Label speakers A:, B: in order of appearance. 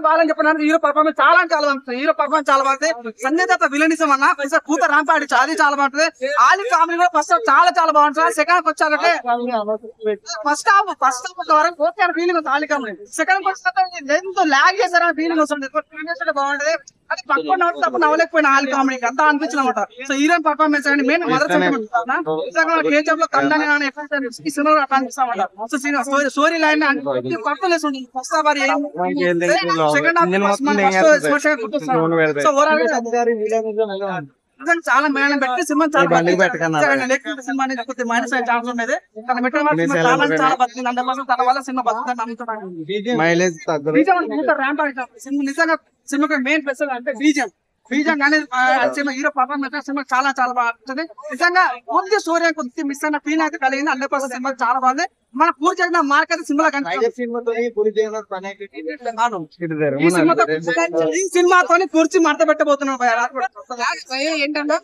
A: బాలని చెప్పడానికి hero performance చాలా బాగుంటుంది. హీరో పర్ఫార్మెన్స్ చాలా బాగుంటుంది. సంజయ్ దత్త విలనిజం అన్న కూత రాంపాడి అది చాలా బాగుంటుంది. ఆలి కామెడీ కూడా ఫస్ట్ చాలా బాగుంటుంది. సెకండ్ వచ్చారంటే ఫస్ట్ హాఫ్ వరకు ఓకే ఫీలింగ్ వస్తుంది. ఆలి కామెడీ సెకండ్ వచ్చి ఎంతో లాగ్ చేశారని ఫీలింగ్ వస్తుంది. బాగుంటది. అది పక్కన తప్ప నవ్వలేకపోయిన ఆలి కామెడీకి అంతా అనిపించిన అనమాట. సో హీరోయిన్ పర్ఫార్మెన్స్ అండి మెయిన్ మదర్ సెంటిమెంట్ లో కందని ఈ సినిమా అట్లా అనిపిస్తామంట. సో స్టోరీ లైన్ పర్ఫార్మెన్స్ ఉంటుంది. ఫస్ట్ హాఫ్ సెకండ్ హాఫ్ చాలా మేడం పెట్టి సినిమా చాలా సినిమా మైనస్ అయ్యే ఛాన్స్ ఉండేది. చాలా బతికింది. 100% తన వల్ల సినిమా బతుకుతుంది. నిజంగా సినిమాకి మెయిన్ ప్లస్ అంటే బీజం కానీ హీరో పర్ఫార్మెన్స్ సినిమా చాలా బాగుంటుంది. నిజంగా కొద్ది స్టోరీ కొద్ది మిస్ అయిన ఫీల్ అయితే కలిగింది. 100% సినిమా చాలా బాగుంది. మన పూర్తి చేసిన మార్క్ అయితే సినిమా ఈ సినిమాతో పూర్తి మడత పెట్టబోతున్నాం ఏంటంటే